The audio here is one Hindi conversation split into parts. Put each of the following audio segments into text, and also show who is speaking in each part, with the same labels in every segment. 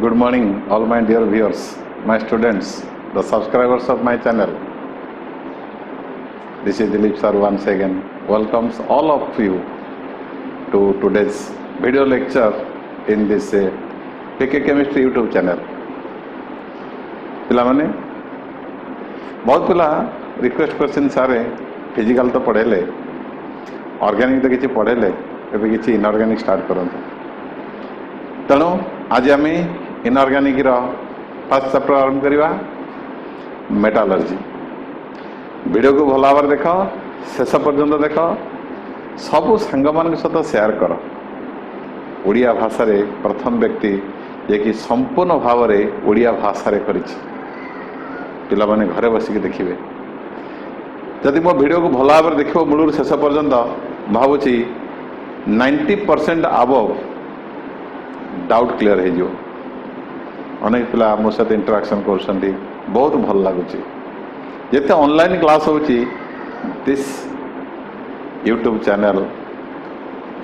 Speaker 1: Good morning, all my dear viewers, my students, the subscribers of my channel. This is Dilip sir once again. Welcomes all of you to today's video lecture in this PK Chemistry YouTube channel. पिलामाने बहुत पिला रिक्वेस्ट करछन सारे फिजिकल तो पढ़ेले ऑर्गेनिक तो किसी पढ़ेले एबे किसी इनऑर्गेनिक स्टार्ट करंतु तेणु आज आम इनऑर्गेनिक फर्स्ट चैप्टर आरंभ करवा मेटालर्जी वीडियो को भल भाव देख शेष पर्यंत देख सबू सांग मान सहित सेयार कर ओडिया भाषा रे प्रथम व्यक्ति जे कि संपूर्ण भाव में ओडिया भाषा रे करिछि पिला माने घरे बसिक देखिए जदि मो वीडियो को भल भाव देख मूल शेष पर्यंत भावुची 90% अबव डाउट क्लियर हो अनेक पिला मो सहित इंटराक्शन कर बहुत भल लगुच जिते ऑनलाइन क्लास हो this YouTube channel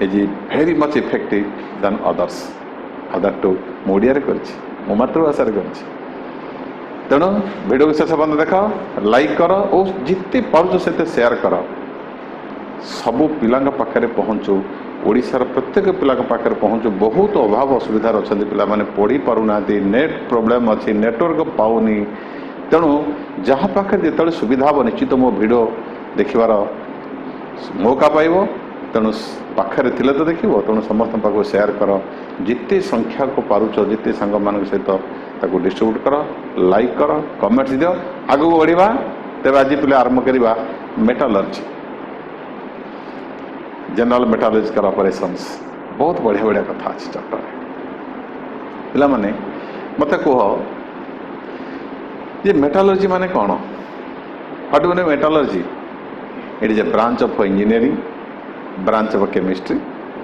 Speaker 1: is very much effective than others other टू मोडिया कर मातृभाषा कर तेणु वीडियो शेष पर्यंत देख लाइक कर और जिते पार्छ से सेयार कर सबू पिला पाखे पहुँचू ओडिशार प्रत्येक पिला पाखे पहुँचू बहुत अभाव असुविधा अच्छा पिला पढ़ी पारना नेट प्रोब्लेम अच्छी नेटवर्क पाऊनी तेणु जहाँ पाखे जो सुविधा हम निश्चित मो वीडियो देखिबार मौका पाइब तेणु पाखे थे तो देख तेणु समस्त पाक सेयार कर जिते संख्या को पारुच जिते सांग मान सहित ताको डिस्ट्रीब्यूट कर लाइक कर कमेंट्स दियो आगू बढ़ा तेज आज पे आरंभ करवा मेटालर्जी जनरल मेटालर्जिकल ऑपरेशंस बहुत बढ़िया बढ़िया कथा अच्छी चैप्टर पिला माने मत कह ये मेटालर्जी माने कौन what do mean metallurgy it is a branch of engineering branch of chemistry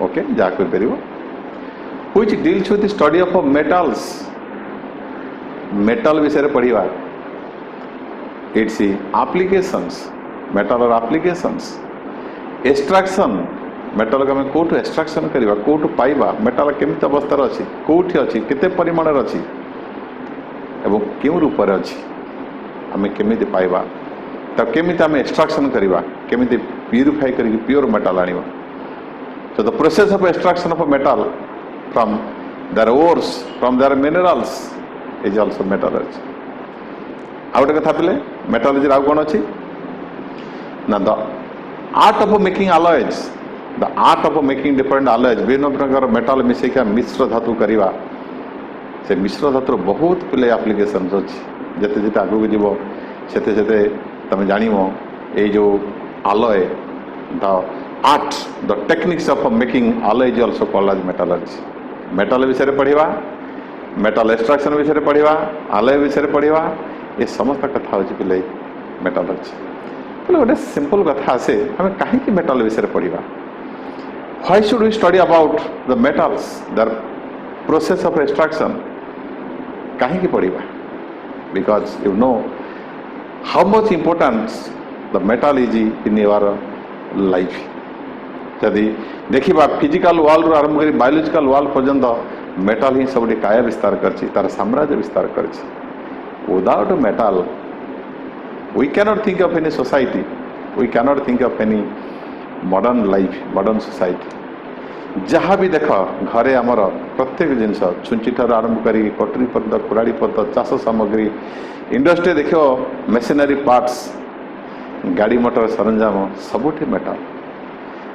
Speaker 1: okay जहाँ कर which deals with the study of metals metal विषय पढ़ा इट्स एप्लिकेशंस मेटल और एप्लिकेशंस एक्सट्रैक्शन मेटल को कौटू एक्सट्रैक्शन करवा कौटू पाइबा मेटल केमिति अवस्था अच्छी कौटी अच्छी केते परिमाण अच्छी एवं क्यों रूप में अच्छी आम केमिति पाइबा तो केमिति आम एक्सट्रैक्शन करवा केमिति प्यूरिफाई करके प्योर मेटल आनिबा so the process of extraction of metal from their ores from their minerals is also metallurgy आउ गोटे कथा पिले मेटालर्जी आउ कौन अच्छी ना the art of making alloys the art of making different alloys विभिन्न प्रकार मेटाल मिसेका मिश्र धातु करवा से मिश्र धातुर बहुत पिले एप्लिकेशन अच्छी जिते जिते आगू जीव से तुम जान ये जो alloy the art the techniques of making alloy is also called as metallurgy metal विषय पढ़ा मेटाल एक्सट्रैक्शन विषय पढ़ा अलॉय विषय पढ़ा ये समस्त कथा हो पिले मेटालर्जी पहले गोटे सिंपल कथा आसे आम कहीं मेटाल विषय पढ़ा why should we study about the metals their process of extraction कहीं पढ़ा because you know how much importance the metal is in your life जदि देखा फिजिकल वर्ल्ड आरंभ कर बायोलॉजिकल वर्ल्ड पर्यंत मेटल ही सब काय विस्तार कर साम्राज्य विस्तार कर without metal we cannot think of any society, we cannot think of any modern life, modern society. जहाँ भी देख घरे आमर प्रत्येक जिनस छुंची ठार आरंभ करी कटरी पर्यंत कुड़ाड़ी पर्यंत चाष सामग्री इंडस्ट्री देख मेसिनरी पार्ट्स गाड़ी मोटर सरंजाम सबुठी मेटाल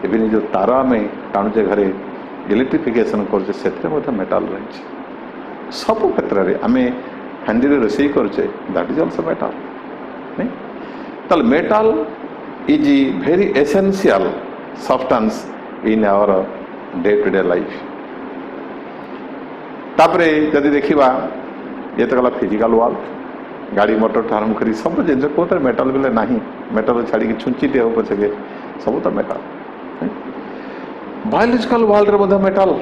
Speaker 1: इवन जो तार आम टाणुचे घरे इलेक्ट्रिफिकेशन कर मेटाल रही सबु क्षेत्र में आम हांडी रोषे करुचे दैट इज आल्सो मेटाल नहीं ताल metal is very essential substance in our day to day life तापरे जदि देखा ये तो गला फिजिकल वर्ल्ड गाड़ी मोटर आरंभ कर सब जिन कौन मेटाल बेले ना मेटाल छाड़ी छुंची हो पछे सब तो मेटाल बायोलॉजिकल वर्ल्ड रे मेटाल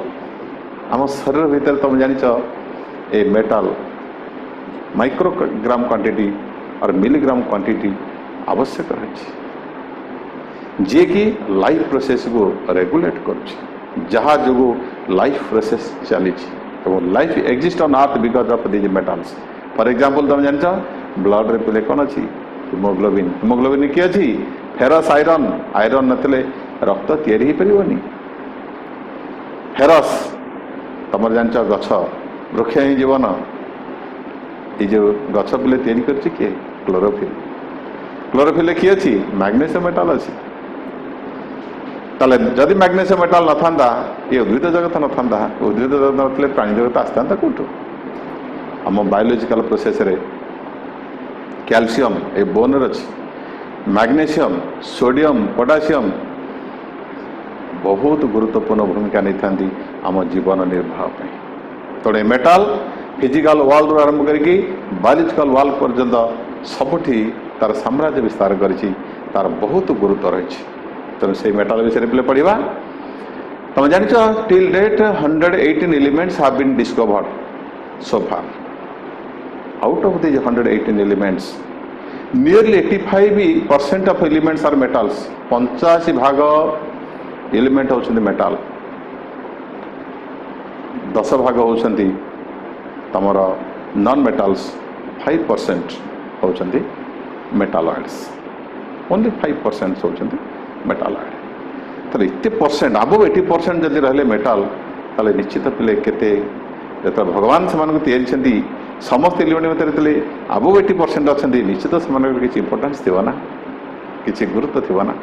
Speaker 1: आम शरीर भितर तुम जान ए मेटाल माइक्रोग्राम क्वांटिटी और मिलीग्राम क्वांटिटी आवश्यक रही जे कि लाइफ प्रोसेस को रेगुलेट कर जहाँ जो लाइफ प्रोसेस चली life exist on earth because of these metals for example तुम जान ब्लड रे पिले कौन अच्छी हिमोग्लोबिन हिमोग्लोबिन किए अच्छी फेरस आयरन आयरन नथिले रक्त तैयारी पारनी फेरस तुम जान गछ वृक्ष ही जीवन ये जो गछ पिले तैयारी कर किए क्लोरोफिल क्लोरोफिल किए अच्छी मैग्नेशियम मेटाल अच्छी ताले जदि मैग्नेशियम मेटाल न था ये उद्भिद जगत न था उद्भिद जगत नथिले प्राणी जगत आसता कौटू आम बायोलॉजिकल प्रोसेस रे कैल्शियम ए बोन अच्छी मैग्नेशियम सोडियम पोटासियम बहुत गुरुत्वपूर्ण भूमिका नहीं था आम जीवन निर्वाह तेणु मेटाल फिजिकल वर्ल्ड रू आरंभ करके बायोलॉजिकल वर्ल्ड पर्यंत सबुठी तार साम्राज्य विस्तार करी तार बहुत गुरुत्व रही तेणु से मेटाल विषय पे पढ़ा तुम जान till date 118 elements have been discovered so far out of these 118 elements nearly 85% of elements are metals 85 भाग एलिमेंट होउछन्ती मेटाल 10 भाग होउछन्ती तमर नॉन मेटाल्स 5% होउछन्ती मेटालॉइड्स ओनली 5% होउछन्ती मेटालॉइड ताले इतने परसेंट अबव 80% जदि रहले मेटाल ताले निश्चित पिले केते जत भगवान से समस्त एलिमेंट भितर अबव 80% अच्छा निश्चित से किसी इंपोर्टेंस थी ना किसी गुरुत्व थी ना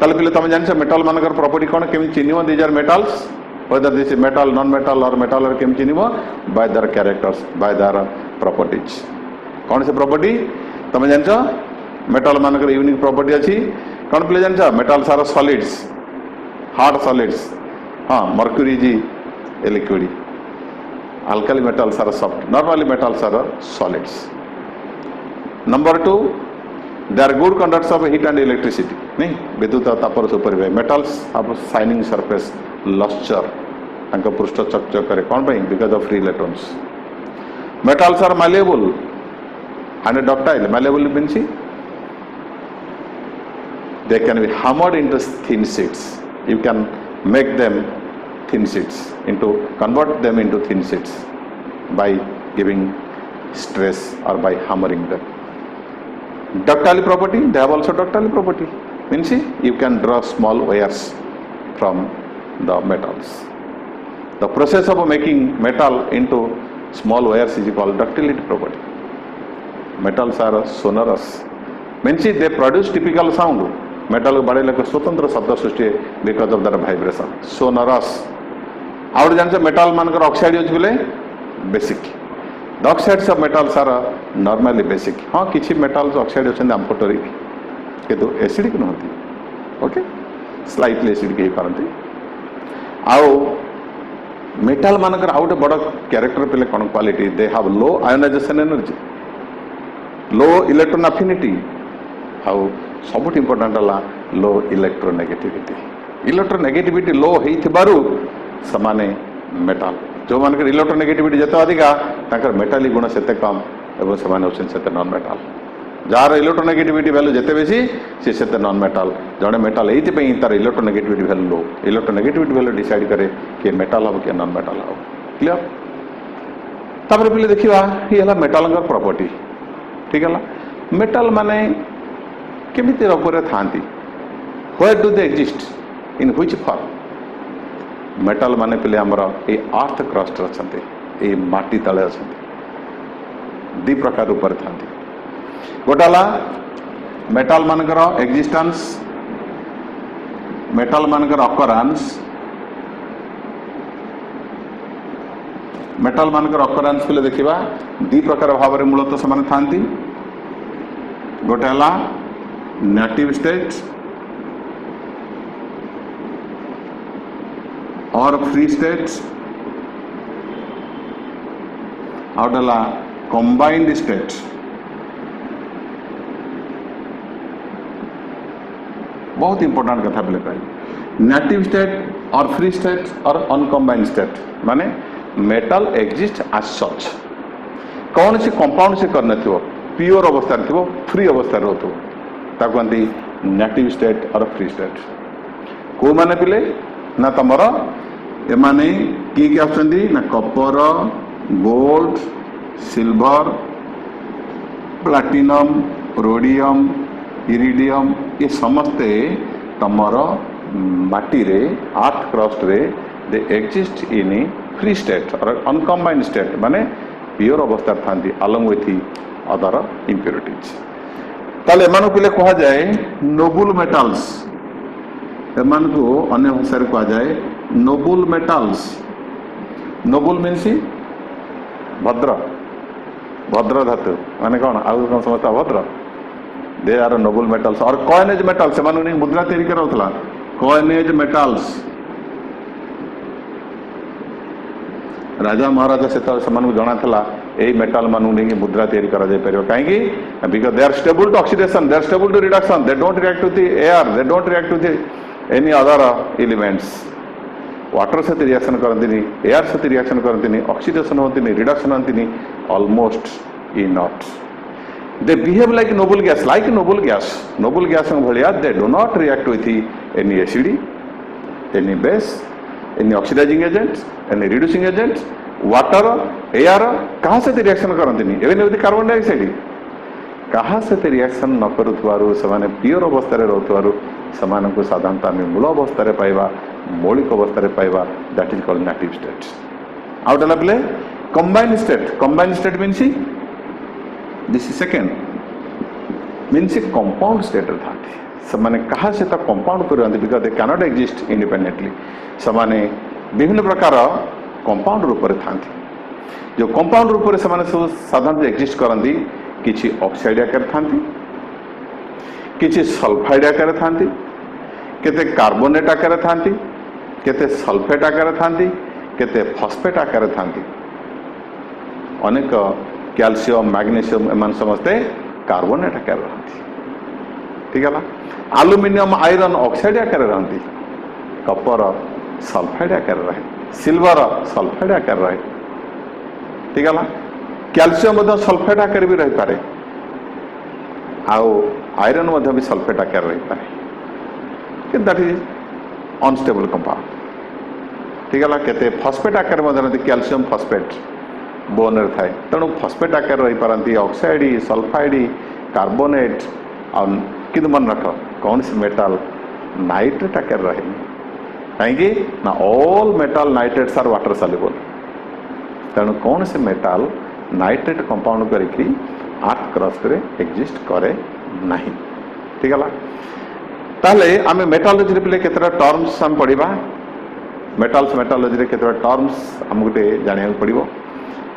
Speaker 1: ताले पिले तुम जान मेटाल मानकर प्रॉपर्टी कौन केमी चिन्ह these are metals whether this is metal non metal or metal or केमी चिन्ह by their characters by their properties कौन से प्रॉपर्टी तुम जान मेटाल मानकर यूनिक प्रॉपर्टी अच्छी कौन पिले जान मेटाल सारा सॉलिड्स हार्ड सॉलिड्स हाँ मर्क्यूरी जी a liquid alkali metals are soft normally metals are solids number 2 they are good conductors of heat and electricity नहीं विद्युत तापर super metals have shining surface luster तांका पृष्ठ चकचक करे कौन भाई because of free electrons metals are malleable and ductile malleable means they can be hammered into thin sheets you can make them thin sheets into convert them into thin sheets by giving stress or by hammering them ductile property they have also ductile property means you can draw small wires from the metals the process of making metal into small wires is called ductility property metals are sonorous means they produce typical sound metal बड़े लेकर स्वतंत्र शब्द सृष्टि because of their vibration sonorous आउट जान मेटाल मानकर ऑक्साइड यूज बोले basic the oxides of metals are normally basic हाँ किसी मेटाल्स ऑक्साइड अच्छे आम्फोटोरिक किंतु एसिडिक नुहति ओके स्लाइटली एसिडिक हो पारती आउ मेटाल मानकर आउ बड़ क्यारेक्टर पे कौन quality they have low ionisation energy low electron affinity आउ सबुठ इंपोर्टेंट है लो इलेक्ट्रोनेगेटिविटी लो हो समाने मेटाल जो मानकर इलेक्ट्रोनेगेटिविटी जिते अधिका मेटालिक गुण से कम एवं से non metal jar electronegativity value जिते बेसी से नॉन मेटाल जड़े मेटाल ये तार इलेक्ट्रोनेगेटिविटी वैल्यू लो इलेक्ट्रोनेगेटिविटी वैल्यू डिसाइड करे कि मेटाल हम कि नॉन मेटाल हम क्लियर तापर पे देखा ये मेटाल प्रॉपर्टी ठीक है मेटाल माने केमिति रूप था where do they exist in which form metal माने पे आमर ये अर्थ क्रस्ट अच्छा ये माटी तले अच्छा दी प्रकार रूप था गोटे मेटाल मानकर एक्जिस्टेंस मेटाल मानकर अकरेंस मेटाल मानकर अकरेंस पे देखा दी प्रकार भाव में मूलतः से था गोटे नेटिव स्टेट और फ्री स्टेट आउटला कंबाइंड स्टेट बहुत इंपोर्टेंट कथा बोले कही नेटिव स्टेट और फ्री स्टेट और अनकंबाइंड स्टेट माने मेटल एक्जिस्ट एज सच कौन सी कंपाउंड से करने थो प्योर अवस्था थो फ्री अवस्था रोथो कहती नेटिव स्टेट और फ्री स्टेट को माने पिले ना तुमर एमाने किए आसुचंदी ना copper gold silver platinum rhodium iridium ये समस्ते तमर माटी रे अर्थ क्रस्ट रे they exist in a free state or uncombined state माने प्योर अवस्था थांती अलॉन्ग विथ अदर इम्प्योरिटीज ताले एमानकु पिले कहा जाए नोबल मेटल्स एमानकु अन्य भाषा रे कहा जाए नोबल मेटल्स नोबल मीन्स भद्र भद्र धातु माने कौन आउ कौन समझता भद्र दे आर नोबल मेटल्स और कॉइनेज मेटल्स से मुद्रा तैयारी कराउथला कॉइनेज मेटल्स राजा महाराजा से जना था यही मेटाल मानू नहीं मुद्रा तैयारी करा जाय परियो काहेकि because they are stable to oxidation they are stable to reduction they don't react with the air they don't react with any other elements water से रिएक्शन करती एयर से रिएक्शन करती ऑक्सीडेशन होती रिडक्शन होती ऑलमोस्ट ई not they behave like noble gas भाया they do not react with any acid any base any oxidising agent any reducing agent water air कहाँ से रिएक्शन करती एवं कार्बन डाइऑक्साइड कहाँ से रिएक्शन न करुथवारु से प्योर अवस्था रोथवारु से साधारणतः आम मूल अवस्था पाइबा मौलिक अवस्था पाइबा that is called native state आउट पे combined state means this second means compound state था से कहा से कंपाउंड कर because they cannot exist independently से विभिन्न प्रकार कंपाउंड रूप में था जो कंपाउंड रूप में से साधारणतः एग्जिस्ट करती किसी ऑक्साइड आकार था किसी सल्फाइड आकार था केते कार्बोनेट आकार था केते सल्फेट आकार था केते फॉस्फेट आकार था अनेक कैल्शियम मैग्नीशियम एम समस्ते कार्बोनेट आकार रहती ठीक है एल्युमिनियम आयरन ऑक्साइड आकार रहती कपर सल्फाइड आकार रहे सिल्वर सल्फाइड आकार रहे ठीक है कैल्शियम सल्फेट आकार भी रही पारे आउ आयरन भी सल्फेट आकार रही पारे दैट इज अनस्टेबल कंपाउंड ठीक है केते फॉस्फेट आकार कैल्शियम फॉस्फेट बोन थाए तेणु फॉस्फेट आकार रही पारती ऑक्साइड सल्फाइड कार्बोनेट कि मन रख कौन सी मेटाल नाइट्रेट आकार रहे कहीं ना all metal nitrates are water soluble तेणु कौन से मेटाल नाइट्रेट कंपाउंड करके अर्थ क्रस्ट रे एग्जिस्ट करे नहीं ठीक है ताले आमे मेटालॉजी पे केतरा टर्म्स हम पढ़िबा मेटालॉजी रे केतरा टर्म्स हम गोटे जानिया पड़िबो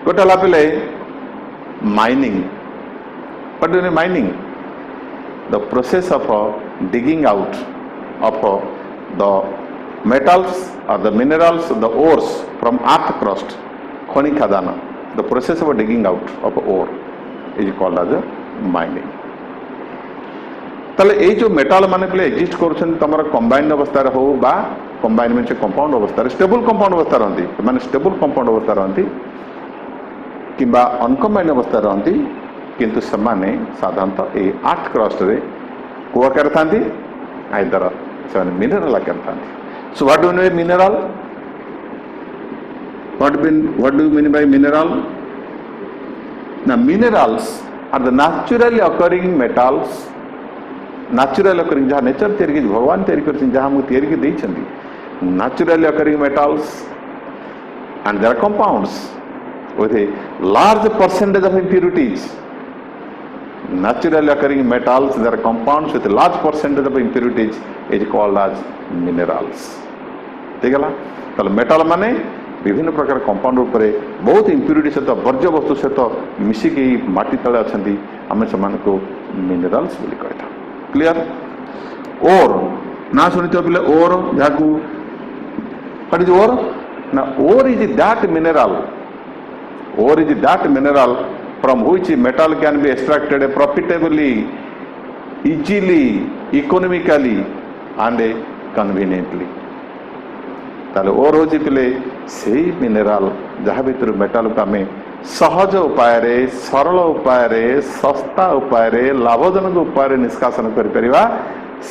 Speaker 1: गोटे ला पे mining what do mining the process of digging out of the metals or the minerals the ores from earth crust khoni khadana the process of digging out of ore is called as a mining तले ए जो मेटाल माने पले एग्जिस्ट करूछन तमरा कंबाइंड अवस्था रे हो बा कंबाइंड में कंपाउंड अवस्था रे स्टेबल कंपाउंड अवस्था रहंती माने स्टेबल कंपाउंड अवस्था रहंती किबा अनकंबाइंड अवस्था रहंती किंतु समाने साधारणतः ए अर्थ क्रस्ट रे को आकार थांती आइदर से मिनरल आकार थांती So what do you mean by mineral? What do you mean by mineral? Now minerals are the naturally occurring metals, naturally occurring जहाँ नेचर तैयारी की भगवान तैयारी करते हैं जहाँ हम तैयारी की देई चंदी naturally occurring metals and their compounds with a large percentage of impurities. Naturally occurring metals, their compounds with a large percentage of impurities is called as minerals. ठीक है तो मेटाल माने विभिन्न प्रकार कंपाउंड उपरे बहुत इंप्यूरिटी सहित वर्ज्य वस्तु सहित मिसिकी माटी तले अच्छी आम से मिनरल्स बोली कहता क्लियर ओर ना शुणी पे ओर जहाँ व्हाट इज ओर ना ore is that mineral from which metal can be extracted profitably, easily, economically and conveniently. ताले और होची पिले सेही मिनरल जहाँ भीतर मेटाल को आम सहज उपाय रे सरल उपाय रे सस्ता उपाय रे लाभजनक उपाय रे निष्कासन कर परिबा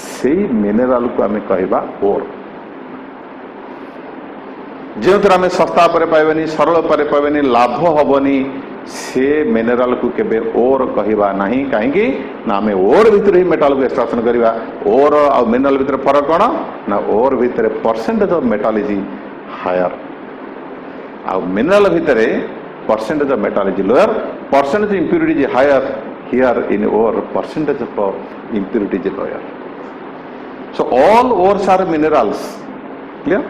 Speaker 1: सेही मिनरल को आम कहबा ओर जो थर आम सस्ता पर पाइबानी सरल पर पाइबानी लाभ हबनी से मिनेराल को केबे ओर कहवा ना कहीं ना आम ओर भितर ही मेटाल को एक्सट्राक्शन करवा ओर आ मिनेराल भितर फरक कौन ना ओर भितर percentage of metal is higher आ मिनेराल भितर percentage of metal is lower percentage impurity is higher here in ore percentage of impurity is lower so all ores are minerals clear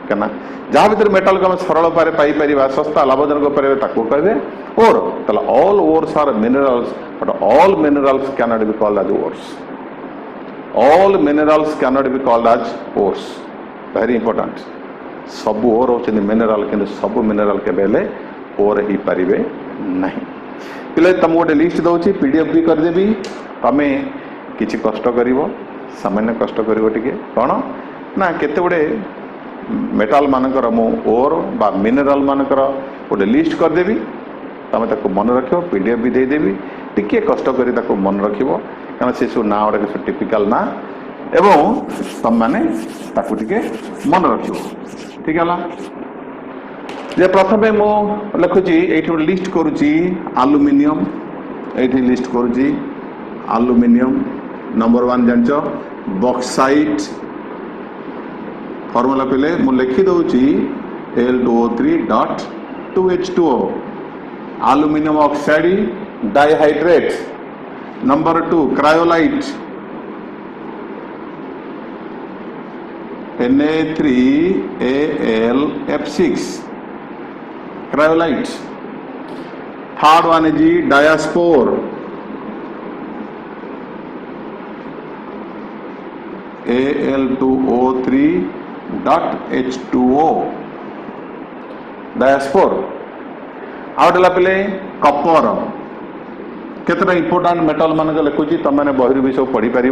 Speaker 1: कहना जहाँ भीतर मेटाल को हम सरल पारे पाई परिबा सस्ता लाभजनक पारे ताको कहबे ओर तला all ores are minerals but all minerals can not be called as ores all minerals can not be called as ores very important सब ओर होचि मिनेराल किंतु सब मिनेराल के बेले ओर ही परिबे नहीं पिले तुम गोटे लिस्ट दउची पीडीएफ भी कर देबी तमे किछि कष्ट करिवो सामान्य कष्ट करिवो टिके कोन ना केते गुडे मेटाल मानकर मु ओर बा मिनेराल मानकर गोटे लिस्ट करदेवी तुम ताको मन रख पीडीएफ भी देदेवी टिके कष्ट करी ताको मन रखिबो कारण से सब ना गुड़ा सब टिपिकल ना एवं तुम माने ताको टिके मन रखिबो ठीक है जे प्रथमे मु लिखुची एठी गोटे लिस्ट करूची एल्युमिनियम एठी लिस्ट करूची एल्युमिनियम नंबर 1 जानचो बॉक्साइट फॉर्मूला पहले मु लिखि दउची Al2O3.2H2O aluminium oxide dihydrate number 2 cryolite Na3AlF6 cryolite third one is diaspore Al2O3.H2O diaspore आउटला पे कपर केतना इंपोर्टेंट मेटल मान लिखुची तुम मैंने बही भी सब पढ़ी पार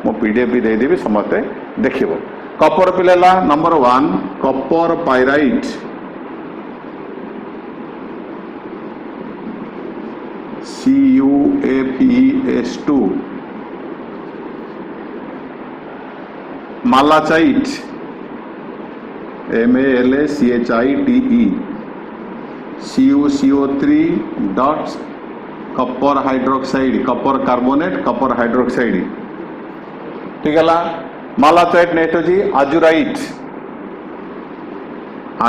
Speaker 1: मो पीडीएफ भी देदेवी समस्ते देखिए कपर पे number 1 copper pyrite CuFeS2 malachite MALACHITE CuCO3 dot copper hydroxide copper carbonate copper hydroxide ठीक है मालाचाइट नेक्स्ट होची azurite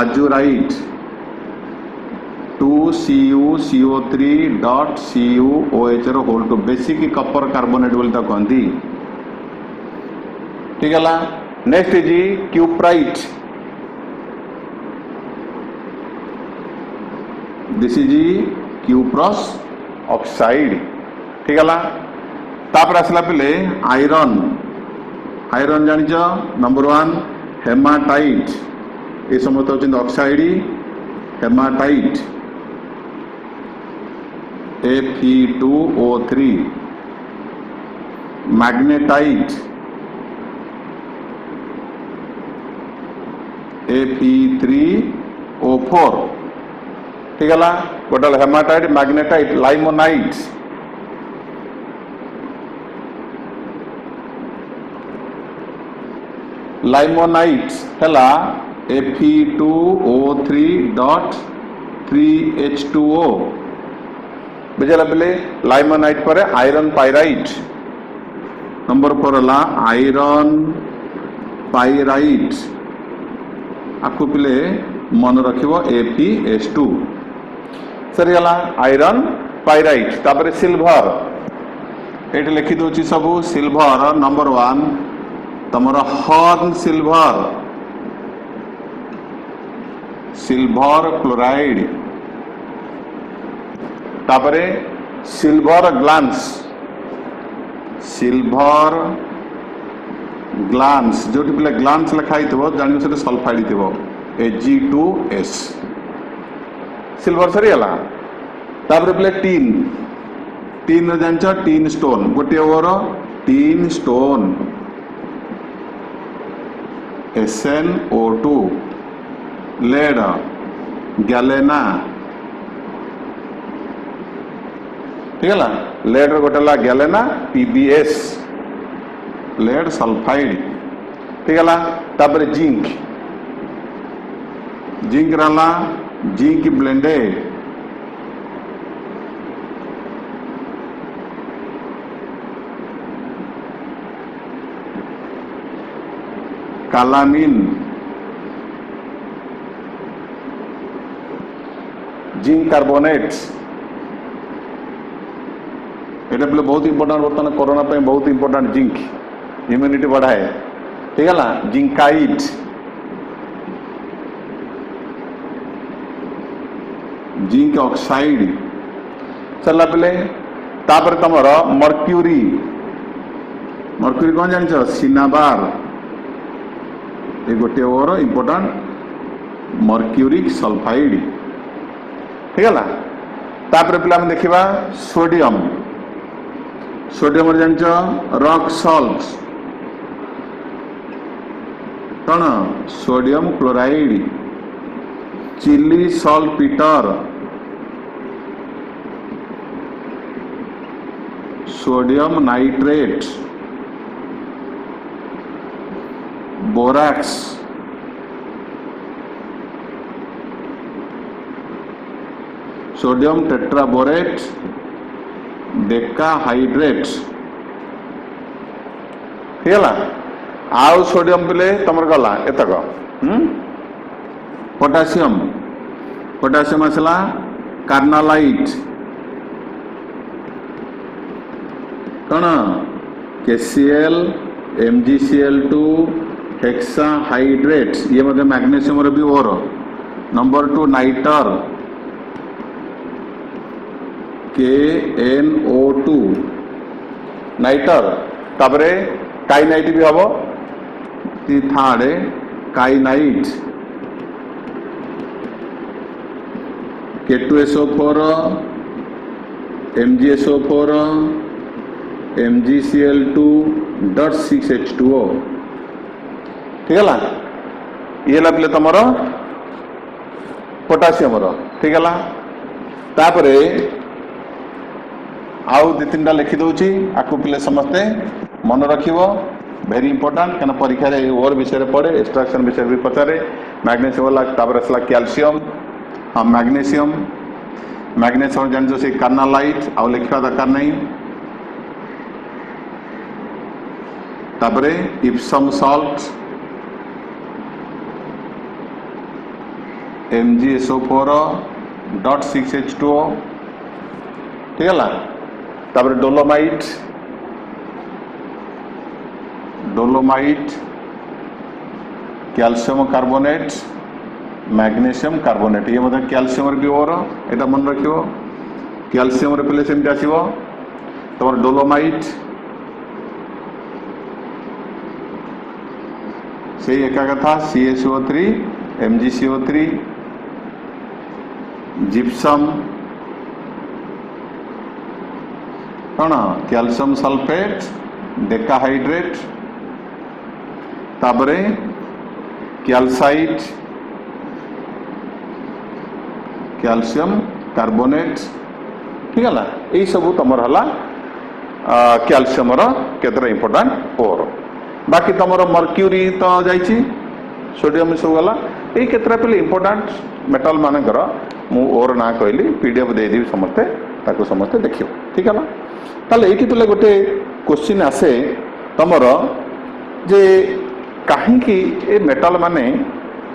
Speaker 1: azurite 2CuCO3 dot CuOH whole two basic copper carbonate बोली कहती ठीक है next is cuprite this is cuprous oxide ठीक है तापर आसला पे आयरन आयरन जानिच नंबर 1 हेमाटाइट ये समस्त होचंद oxide haematite Fe2O3 magnetite Fe3O4 ठीक है गोटे हेमाटाइट मैग्नेटाइट लाइमोनाइट लाइमोनाइट है Fe2O3.3H2O बुझेगा पे लाइमोनाइट पर आयरन पाइराइट नंबर 4 है आयरन पाइराइट आपको पे मन रखिबो ApS2 सरीगला आयरन पाइराइट तापर सिल्वर ये लिखि दूची सब सिल्वर नंबर 1 तमर हॉर्न सिल्वर सिल्वर क्लोराइड तापरे सिल्वर ग्लांस जो पे ग्लांस लिखाई जान से सल्फाइड थी Ag2S सिल्वर सरीगला तापर पे टीन टीन जान टीन स्टोन गोटे ओवर tin stone SnO2 lead galena ठीक है लेड गोटे गैलेना PbS लेड सल्फाइड ठीक है तापर जिंक जिंक रहा जिंक ब्लेंडेड, कालामिन, जिंक कार्बोनेट्स, ये बहुत इंपोर्टाट बर्तमान कोरोना पे बहुत इंपोर्टाट जिंक इम्यूनिटी बढ़ाए, ठीक है ना। जिंकाइट, जिंक ऑक्साइड चलला पे तापर तुमर मर्क्यूरी, मर्क्यूरी कौन जान सिनाबार, ये गोटे ओर इंपोर्टाट मर्क्यूरिक सल्फाइड, ठीक है ना। तापर पे देखा सोडियम, सोडियम जान रॉक सॉल्ट कौन sodium chloride, Chile saltpetre, sodium nitrate, borax, sodium tetraborate, decahydrate, ठीक है। आउ सोडियम पिले तुम गला एतक। पोटासियम, पोटासियम आसला कार्नालाइट, कौन KCl, MgCl2, हेक्साहाइड्रेट, ये मतलब मैग्नीशियम भी ओर। नंबर 2 नाइटर, KNO2 नाइटर, तापरे काइनाइट भी हम, थर्ड काइनाइट, K2SO4, MgSO4, MgCl2.6H2O, ठीक है। ये लगे तुम पोटासियम, ठीक है। तापरे आउ दि तीन लिखि दूची, आपको पे समस्ते मन रखिबो, वेरी इंपोर्टेंट क्या परीक्षा ओर विषय पड़े, एक्सट्राक्शन विषय भी पचारे। मैग्नेशियम वाला तापर आसला कैल्शियम, हाँ मैग्नेशियम, मैग्नेशियम जान से कार्नालाइट आउ लिखा दरकार नहीं। तापरे इप्सम सॉल्ट, MgSO4.6H2O, ठीक है। तापर dolomite, dolomite, calcium carbonate, magnesium carbonate, ये मतलब कैल्शियम भी ओर, यहाँ मन रखियो। कैल्शियम पे सेमती आसो तुम डोलोमाइट, से एका कथा CaSO3, MgCO3, जिप्सम कौन कैल्शियम सल्फेट, डेकाहाइड्रेट, तापरे कैल्साइट, कैल्शियम कार्बोनेट, ठीक है ना। यही सब तुम है कैल्शियम केतरा इंपोर्टाट ओर। बाकी तुम मर्क्यूरी तो जाइए, सोडियम सब गला, यही केतरा पे इंपोर्टाट मेटाल मानकर मु ओर ना कहली, PDF देदेवी समस्ते ताको समस्ते देखियो, ठीक है ना। ताले ये पे गोटे क्वेश्चन आसे तुमर जे कहीं मेटाल माने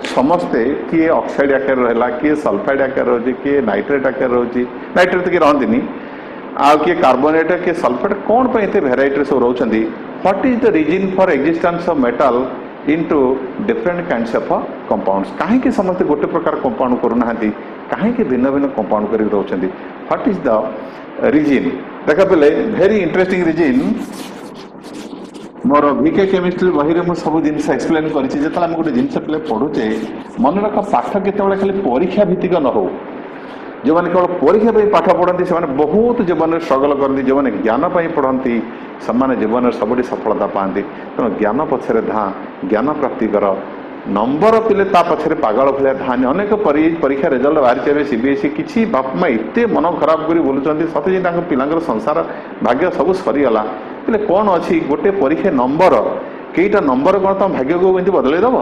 Speaker 1: समस्ते किए ऑक्साइड आकार रहा, किए सल्फाइड आकार रोचे, किए नाइट्रेट आकार रोचे, नाइट्रेट तो किए रहती आउ किए कार्बोनेट, किए सल्फेट, कौन पे इतने भेराइटी सब रोचंदी। What is the reason for existence of metal into different kinds of compounds, कहीं समस्त गोटे प्रकार कंपाउंड करूना, कहीं भिन्न भिन्न कंपाउंड कर रोचंदी। व्हाट इज द रीजन देखा पे वेरी इंटरेस्टिंग रीजन। मोर VK केमिस्ट्री बही में सब जिन एक्सप्लेन कर गोटे जिन पे पढ़ुचे मन रख पाठ के खाली परीक्षा भित्तिक न हो, जो मैंने केवल परीक्षा पाठ पढ़ती से बहुत जीवन स्ट्रगल करती, जो मैंने ज्ञान पढ़ती से जीवन सब सफलता पाती। तेणु ज्ञान पछरे धा, ज्ञान प्राप्ति कर, नंबर पिले पछरे पागल भाया धान। अनेक परीक्षा रिजल्ट बाहरी CBSE किसी बाप माँ एत मन खराब कर बोलुं सते पिला संसार भाग्य सब सरीगला पे कौन अच्छी गोटे परीक्षा नंबर कईटा नंबर कौन तुम भाग्य को बदल दब,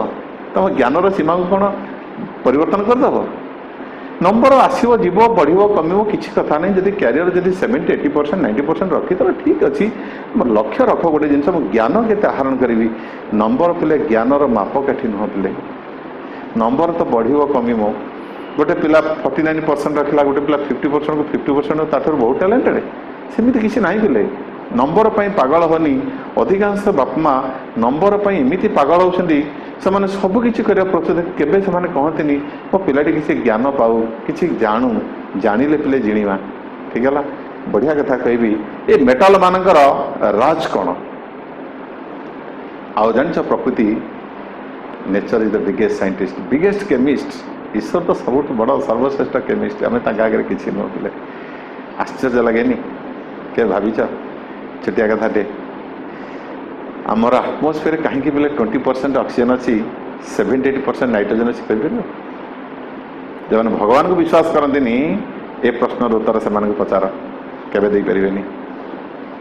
Speaker 1: तुम ज्ञान सीमा को कौन परिवर्तन करदेव नंबर आसव जीव बढ़ कम किसी कथा नहीं जब क्यारियर जब 70-80% 90% रखी तो ठीक अच्छी लक्ष्य रख गोटे जिन ज्ञान के आहरण करी नंबर पिले ज्ञानर मापकाठी नुह पिले नंबर तो बढ़ कम गोटे पिला 49% रखला गोटे पिला 50% को 50% ताठर बहुत टैलेंटेड सेमती किसी ना पिले नंबर पर पागल होनी अधिकांश बापा माँ नंबर पर एमती पागल होती से सबकि प्रचुर केवे से कहते मो पिलाटी किसी ज्ञान पाऊ कि जानू जानिले पिले जिणवा ठीक है बढ़िया कथा कहबी ये मेटाल मानकर राज कौन आउ जान प्रकृति nature is the biggest scientist biggest chemist ईश्वर तो सब बड़ सर्वश्रेष्ठ केमिस्ट आम आगे किसी नुह पिले आश्चर्य लगे के भाविच छोटिया कथाटे आमर आटमोस्फियर कहीं बोले 20% ऑक्सीजन अच्छी 70-80% नाइट्रोजन अच्छी कह जो मैंने भगवान को विश्वास करते ए प्रश्नर उत्तर से पचार केवे दे पारे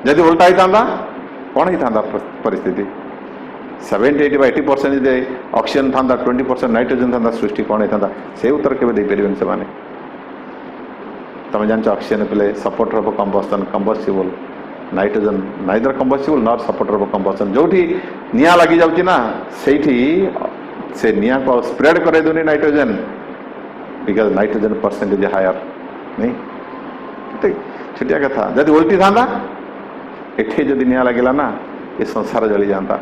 Speaker 1: जदि उल्टा होता कौन होता परिस्थिति 70-80% जे ऑक्सीजन था 20% नाइट्रोजन था सृष्टि कौन होता से उत्तर केवे दे पारे से तुम जान ऑक्सीजन पिले supporter of combustion combustible nitrogen neither combustible not supporter of combustion जो निया लगी जाऊँगी ना से निया को स्प्रेड करे दूनी nitrogen because nitrogen percentage higher नहीं छोटिया कथा जब उल्टी था एठे जदि निया लगे ना ये संसार जली जाता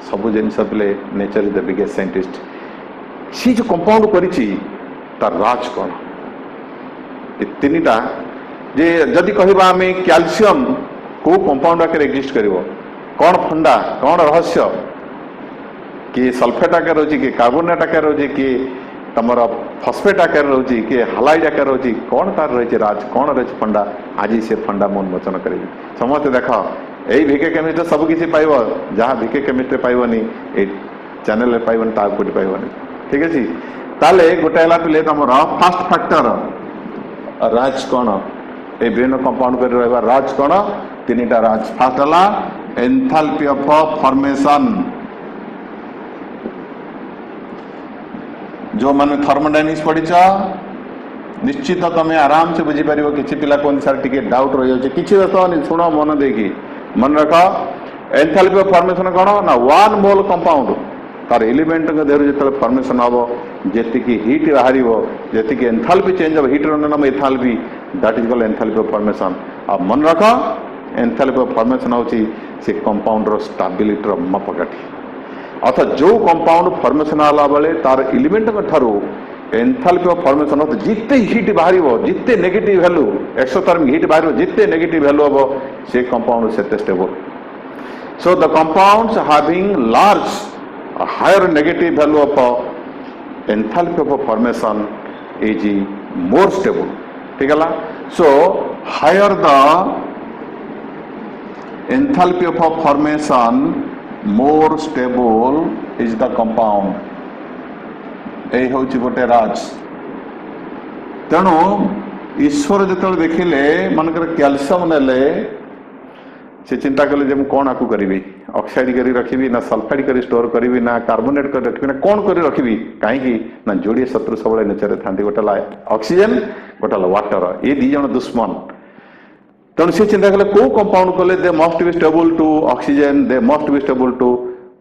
Speaker 1: सबू जिनस पिले nature is the biggest scientist सी जो कंपाउंड करी तार राज कौन ये तीनटा जे जदि कहबा आम कैल्शियम को कंपाउंड आकर एक्जिस्ट कर कौन फंडा कौन रहस्य कि सल्फेट आकार रोचे कि कार्बोनेट आकार रोचे कि तुम फस्फेट आकार रोचे कि हालाइड आकार रोचे कौन तार रही राज कौन रही फंडा आज से फंडा मैं उन्मोचन करी समस्त देख यही भिके केमिस्ट्री सब किसी पाइब जहाँ भिके केमिस्ट्री पाइबनी चैनल पाइबनी ता कोटी पाइबनी ठीक अच्छे ताले गोटे पिले तुम फास्ट फैक्टर राज कौन ए विभिन्न कंपाउंड कर रहा राज कौन तीन टा राज फास्ट है एंथैल्पी ऑफ फॉर्मेशन जो मैंने थर्मोडायनामिक्स पढ़ीच निश्चित तुम आराम से बुझीपर किसी पिला कहते सर टी डाउट रही जाए किसी दस शुण मन देकी मन रख एंथैल्पी ऑफ फॉर्मेशन कौन ना वन मोल कंपाउंड तार एलिमेंट देहर जो फॉर्मेशन हम जी हिट बाहर जी एंथैल्पी चेंज हम हिट नाम enthalpy that is called enthalpy of formation आ मन रख एंथैल्पी ऑफ फॉर्मेशन होची से कंपाउंडर स्टेबिलिटी मापकाठी अर्थात जो कंपाउंड फॉर्मेशन आला बेले तार एलिमेंट ठारू एंथैल्पी ऑफ फॉर्मेशन हो जिते हिट बाहर जिते नेगेटिव वैल्यू एक्सोथर्मिक हिट बाहर जिते नेगेटिव वैल्यू हम से कंपाउंड सेते stable so the compounds having large higher negative value of enthalpy of formation is more stable ठीक है so higher the enthalpy of formation more stable is the compound यही हूँ गोटे राज तेणु ईश्वर जो देखिले मनकर कैल्शियम नेले से चिंता कले जे कौन आपको करी ऑक्साइड करी रखी ना सल्फाइड करी स्टोर करी ना कार्बोनेट कर रखी ना कौन करी रखी कहीं ना जोड़े शत्रु सब नेचर था गोटे ऑक्सीजन गोटे वाटर ये दी जन दुश्मन तेणु सी चिंता कले कौ कंपाउंड कले they must be stable to oxygen they must be stable to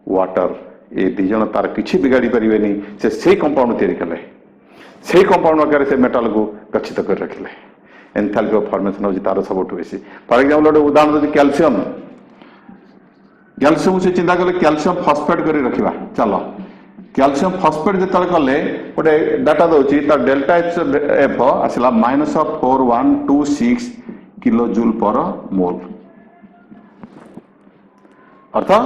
Speaker 1: water ये दी जन तार किसी बिगाड़ी पारे से कंपाउंड तैयारी कले से कंपाउंड आकार से मेटाल को गच्छित कर रखिले एंथैल्पी ऑफ फॉर्मेशन होची तार सबठु बेसी फॉर एग्जांपल गोटे उदाहरण दे कैल्शियम कैल्शियम से चिंता कले कैल्शियम फॉस्फेट करी रखिबा चलो कैल्शियम फॉस्फेट जतल कले गोटे डाटा दोची तार डेल्टा एफ आसला -4126 किलो जूल पर मोल अर्थात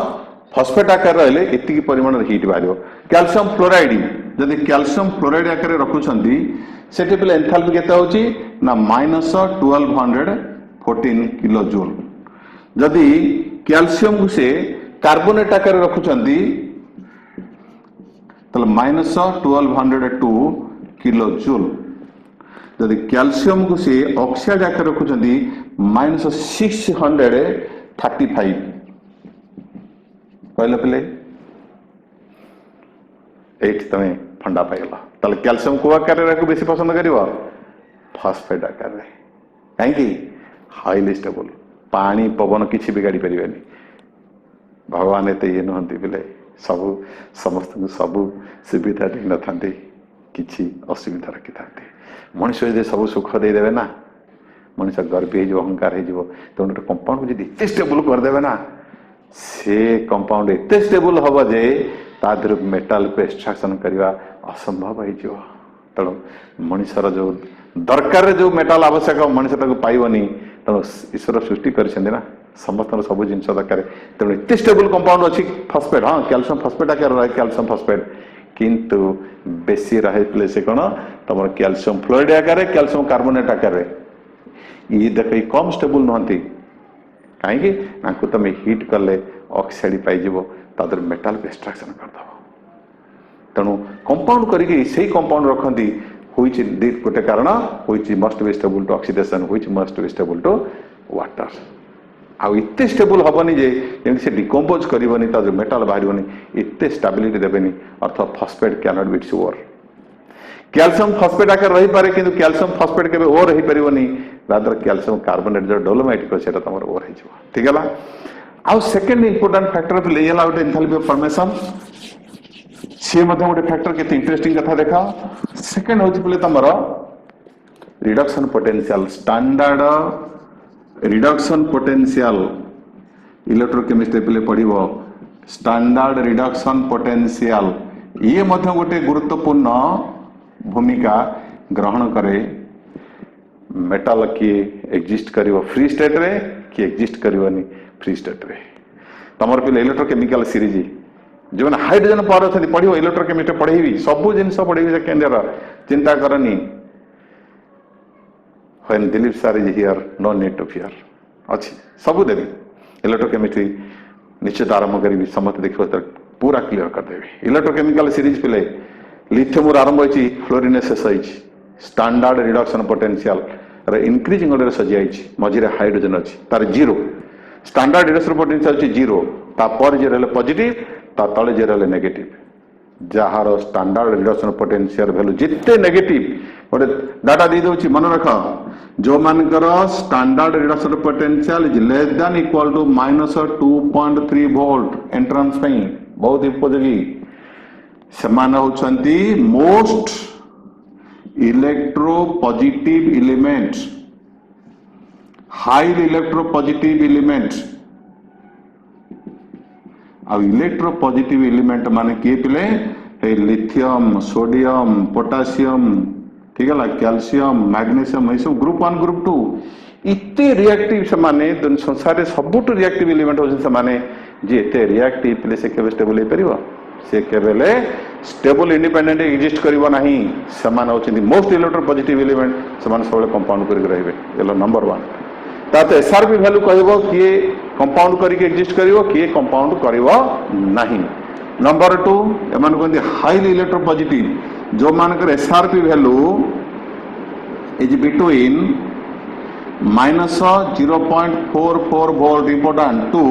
Speaker 1: फॉस्फेट आकार रहिले इतकी परिमाण हीट बाहर कैल्शियम फ्लोराइड जदि कैल्शियम फ्लोराइड आकार रखुछंती सेठी पे एंथैल्पी केते होची ना -1214 किलो जूल जदि कैल्शियम को से कार्बोनेट आकार रखुछंती तले -1202 किलो जूल जदि कैल्शियम को से ऑक्साइड आकार रखुछंती -635 कहले पे एट तमें फंडा पाइल ताले कैल्शियम को आकार रे बेसी पसंद करिवो फॉस्फेट आकार रे कहीं हाईली स्टेबल पानी पवन किसी भी गाड़ी परिवेनी भगवान एत ये नुहति बोले सबू समस्त सबू सुविधा दे न था किसी असुविधा रखी था मनुष्य यदि सब सुख देदेवे ना मनुष्य गर्वी हो अहंकार हो तेणु कंपाउंड को एत स्टेबल करदे ना से कंपाउंड एत स्टेबल हम जे तादर मेटाल को एक्सट्राक्शन करने असंभव हो तेणु मनुष्यर जो दरकार जो मेटाल आवश्यक मनुष्य पाइबनी तेणु ईश्वर सृष्टि कर समस्त सब जिन दरकार तेणु एत स्टेबल कंपाउंड अच्छी फॉस्फेट हाँ कैल्शियम फॉस्फेट आकार रहे कैल्शियम फॉस्फेट किंतु बेसी रहे से कौन तुम कैल्शियम फ्लोराइड आकार कैल्शियम कार्बोनेट आकार ये देख कम स्टेबल नुहति कहीं तुम हिट कले ऑक्साइड पाइज तादर मेटाल को एक्सट्राक्शन करदे तेणु कंपाउंड करी कंपाउंड रखती गोटे कारण which must be stable to oxidation which must be stable to water आउ एत स्टेबल हेनी जे से डिकम्पोज करनी मेटाल बाहर एत स्टेबिलिटी देवेनि अर्थ phosphate can not be its ore calcium phosphate आकार रही पारे किंतु कैल्शियम फॉस्फेट के ओर हो पारनी रादर कैल्शियम कार्बोनेट जो डोलोमाइट से तुम ओर हो ठीक है आउ सेकेंड इंपोर्टेंट फैक्टर ले गोटे एंथैल्पी ऑफ फॉर्मेशन सी गोटे फैक्टर के इंटरेस्टिंग कथा देखा सेकेंड हूँ बोले तुम reduction potential standard reduction potential electrochemistry पे पढ़ो स्टैंडर्ड रिडक्शन पोटेंशियल ये गोटे गुरुत्वपूर्ण भूमिका ग्रहण करे मेटाल किए एग्जिस्ट करिवो फ्री स्टेट रे कि एग्जिस्ट करिवनी फ्री स्टेट रे तमर पे इलेक्ट्रोकेमिकल सीरीज जो मैंने हाइड्रोजन पावर अच्छे पढ़ो इलेक्ट्रोकेमिस्ट्री पढ़ेबी सबू जिन पढ़ेबी सेकेंड ईयर चिंता करनी when Dilip sir is here no need to fear अच्छी सबू देवी इलेक्ट्रोकेमिस्ट्री निश्चित आरंभ करी समस्त देखो पूरा क्लीयर करदेवी इलेक्ट्रोकेमिकल सीरीज पे लिथियम आरंभ होती फ्लोरीन शेष होती standard reduction potential increasing order सजी मझे हाइड्रोजन अच्छी तार जीरो स्टैंडर्ड रिडक्शन पोटेंशियल अच्छी जीरो तापर जे रहे पॉजिटिव ता तले जे रहे नेगेटिव जार स्टैंडर्ड रिडक्शन पोटेंशियल वैल्यू जिते नेगेटिव गोटे डाटा दे दूसरी मन रख जो मानकर standard reduction potential is less than equal to -2.3 volt entrance बहुत उपयोगी से होती most electro positive element highly electro positive element electro positive element माने किए पिले लिथियम सोडियम पोटासियम ठीक है कैल्शियम मैग्नीशियम ये सब ग्रुप 1 ग्रुप 2 इतने रिएक्टिव से माने संसार सबुठ रिएक्टिव एलिमेंट होते जे एते रिएक्टिव पिले से केबे स्टेबल हो परिबो से केबेले स्टेबल इंडिपेंडेंट एग्जिस्ट करिवो नाही समान होचंदी मोस्ट इलेक्ट्रो पॉजिटिव एलिमेंट समान सब कंपाउंड करि रहबे एलो नंबर 1 ताते एसआरपी वैल्यू कहबो कि कंपाउंड करिके एग्जिस्ट करिवो कि कंपाउंड करिवो नाही नंबर 2 एमान कोंदी हाईली इलेक्ट्रो पॉजिटिव जो मानकर SRP value is between -0.44 volt important to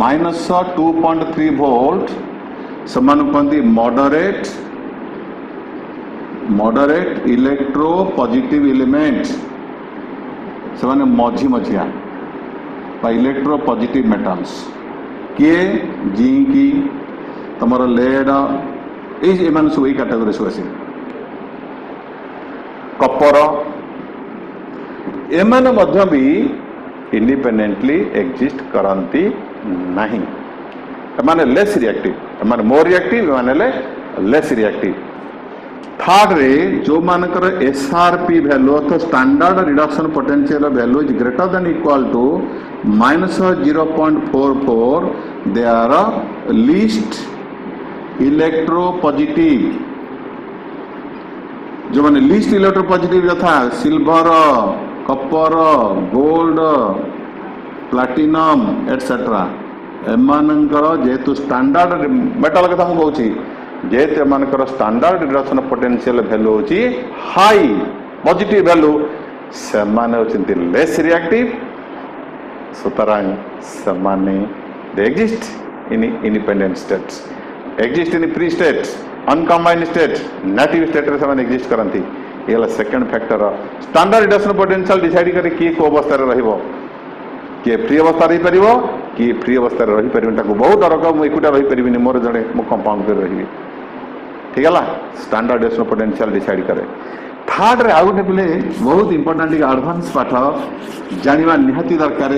Speaker 1: -2.3 volt समान कहती मॉडरेट इलेक्ट्रो पॉजिटिव एलिमेंट से मझी मझिया इलेक्ट्रो पॉजिटिव मेटल्स किए जिंक तुम लेड एम सब यही कैटेगोरी सब आस कपर एमाने मध्य भी इंडिपेंडेंटली एग्जिस्ट करती नहीं एमाने लेस रिएक्टिव एमाने मोर रिएक्टिव एमाने लेस रिएक्टिव थर्ड रे जो मानकर एसआरपी वैल्यू अर्थात standard reduction potential value is greater than equal to -0.44 they are least electropositive जो माने लीस्ट इलेक्ट्रो पॉजिटिव यथा silver copper gold platinum etcetera एमानकर जेहेतु स्टैंडर्ड मेटल कथा हम कहूँ जेहेतु एमानकर स्टैंडर्ड रिडक्शन पोटेंशियल वैल्यू होची हाई पॉजिटिव वैल्यू से माने होचंती लेस रिएक्टिव सुतरांग समाने they exist in independent states exist in free states uncombined state native state रे से एक्जिस्ट करती ये second factor standard radiation potential decide करे किए को अवस्था रहिबो किए फ्री अवस्था रही परिबो किए फ्री अवस्था रही परिबो ताको बहुत डर मु एकुटा रही परिबिनी मोर जणे मु कंपाउंड कर रही ठीक है स्टैंडर्ड रेडिएशन पोटेंशियल डिसाइड करे थर्ड रे आउ गोटे पिले बहुत इंपोर्टेंट एडवांस पाठ जानिबा निहाती दरकार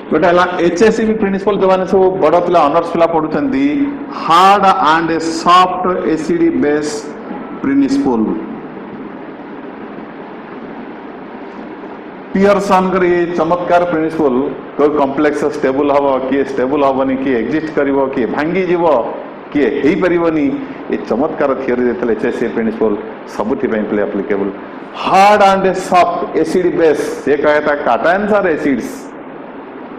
Speaker 1: गोटे एचएससीबी प्रिंसिपल जो सब बड़ पिला ऑनर्स पिला पढ़ुचंदी hard and soft acid base principle Pearson कर ये चमत्कार प्रिंसिपल कोई कॉम्प्लेक्स स्टेबल हबो कि स्टेबल हबनी कि एग्जिस्ट करिवो कि भांगी जीवो कि हेई परिबनी ये चमत्कार थियोरी देथले एचएससी प्रिंसिपल सबुथि पे applicable hard and soft acid base ये कहता cations are acids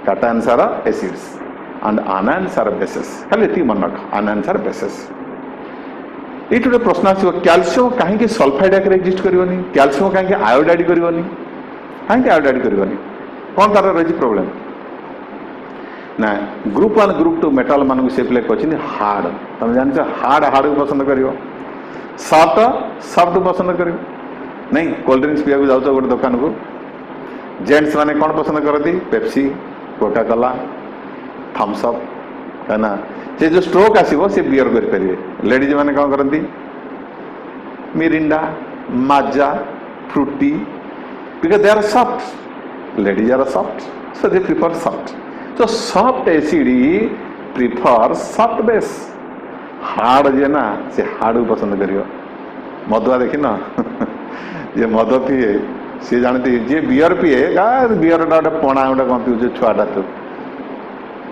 Speaker 1: cations are acids and anions are bases खाली एति मन रख आनायंस आर बेसेस ये गोटे प्रश्न आसो कैल्शियम कहीं सल्फाइड आकर एक्जिस्ट करनी कैल्शियम कहीं आयोडाइड करनी कहीं आयोडाइड करनी कौन तार रही प्रोब्लेम ना ग्रुप 1 ग्रुप 2 मेटाल मान से पिले कहते हार्ड तुम जान हार्ड हार्ड को पसंद कर सॉफ्ट सॉफ्ट को पसंद कर नहीं कोल्ड ड्रिंक्स पीवा जाऊ गोटे दुकान को जेंट्स मैंने कौन पसंद करती Pepsi Coca Cola Thums Up है ना से जो स्ट्रोक आसो सी बियर करेंगे लेडीज मैंने कौन करती Mirinda Maaza Frooti because they are soft ladies are soft so they prefer soft तो soft acid prefer soft base hard जे ना से हार्ड को पसंद करियो मदुआ देखी ना ये मद पीए सी जानती जी बियर पीए बियर गोटे पणा गोटे कौन पीछे छुआटा तू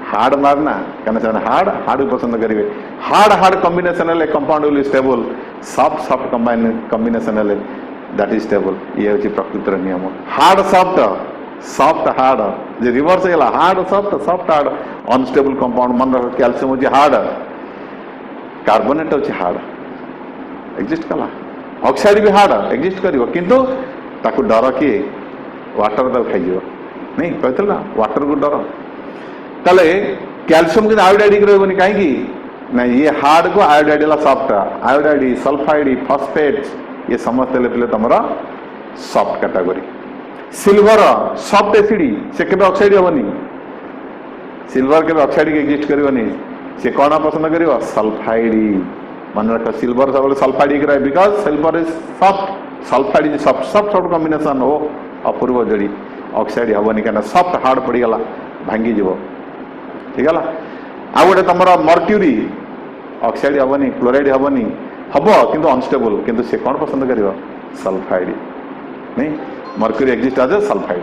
Speaker 1: हार्ड मारना क्या हार्ड हार्ड को पसंद करेंगे हार्ड हार्ड कॉम्बिनेशन है compound will stable soft soft combination है दैट इज स्टेबल ये हूँ प्रकृतिर नियम हार्ड सॉफ्ट सॉफ्ट हार्ड जे रिवर्स है hard soft soft hard unstable compound मन रख कैल्शियम हूँ हार्ड कार्बोनेट हूँ हार्ड एक्जिस्ट कला ऑक्साइड भी हार्ड एक्जिस्ट करिवो किंतु ताकू डर किए वाटर तो खाई नहीं कहते ना वाटर को डर ताले कैल्शियम के आयोडाइड रहनी कहीं ना ये हार्ड को iodide soft iodide sulphide phosphate ये समस्त ले तुम soft category silver soft acid से के ऑक्साइड हेनी सिल्वर के ऑक्साइड के एक्जिस्ट करनी से कौन पसंद कर सल्फाइड मन रख सिल्वर सब सल्फाइड रहे because silver is soft sulphide is soft soft soft combination हो अपूर्व जोड़ी ऑक्साइड हेनी क्या सॉफ्ट हार्ड पड़गला भांगी जीव ठीक है आ गए तुम मर्क्यूरी ऑक्साइड हेनी क्लोराइड हेनी हम किंतु अनस्टेबल किंतु से कौन पसंद कर सल्फाइड नहीं mercury exist as a sulphide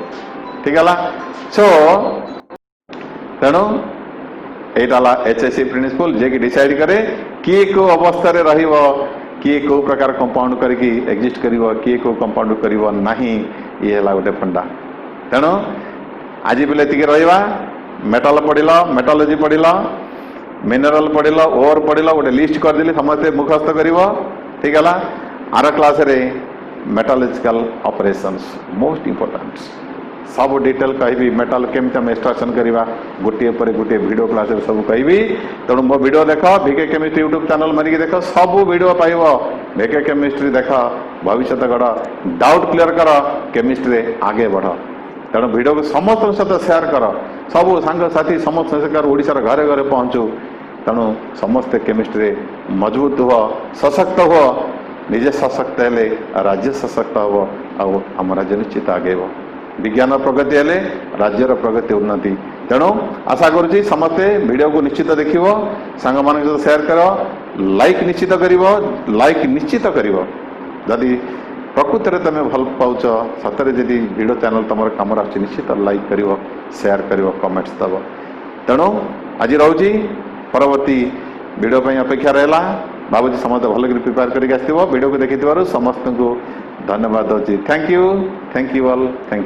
Speaker 1: ठीक है सो तेणु यहाँ एचएससी प्रिंसिपल जे कि डिसाइड करे किए को अवस्था रे रहिबो किए को प्रकार कंपाउंड करके एक्जिस्ट करिवो किए को कंपाउंड करिवो नहीं ये है गोटे फंडा तेणु आज पिले एतिके रहिबा मेटाल पढ़िल मेटालोजी पढ़िल मिनरल पढ़िल ओर पढ़िल गोटे लिस्ट करदेली समस्ते मुखस्थ कर ठीक है आर क्लास रे मेटालोजिकल ऑपरेशंस मोस्ट इंपोर्टेंट सब डिटेल कहि मेटाल केमती आम एक्सट्राक्शन करवा गोटे पर गोटे वीडियो क्लास सब कहि तेणु मो वीडियो देख भिके केमिस्ट्री यूट्यूब चैनल मारिक देख सब वीडियो पाइब भिके केमिस्ट्री देख भविष्य गढ़ डाउट क्लियर कर केमिस्ट्री आगे बढ़ तेणु वीडियो को समस्त सहित सेयार कर सब सांगसाथी समस्त ओडिशार घरे घरे पहुँचू तेणु समस्ते केमिस्ट्री मजबूत हुआ सशक्त हुआ निजे सशक्त हेले राज्य सशक्त हम आम राज्य निश्चित आगे विज्ञान प्रगति हेले राज्यर प्रगति उन्नति तेणु आशा करुँच समस्ते वीडियो को निश्चित देख सांग मान सहित सेयार कर लाइक निश्चित कर जदि प्रकृत में तुम भल पाच सतरे जदि वीडियो चैनल तुम कम आस निश्चित लाइक कर सेयार कर कमेंट्स दब तेणु आज रोची परवर्ती वीडियो अपेक्षा रहा भावुँ समस्त भल प्रिपेयर करके वीडियो को देखी समस्त को धन्यवाद दूसरी थैंक यू ऑल थैंक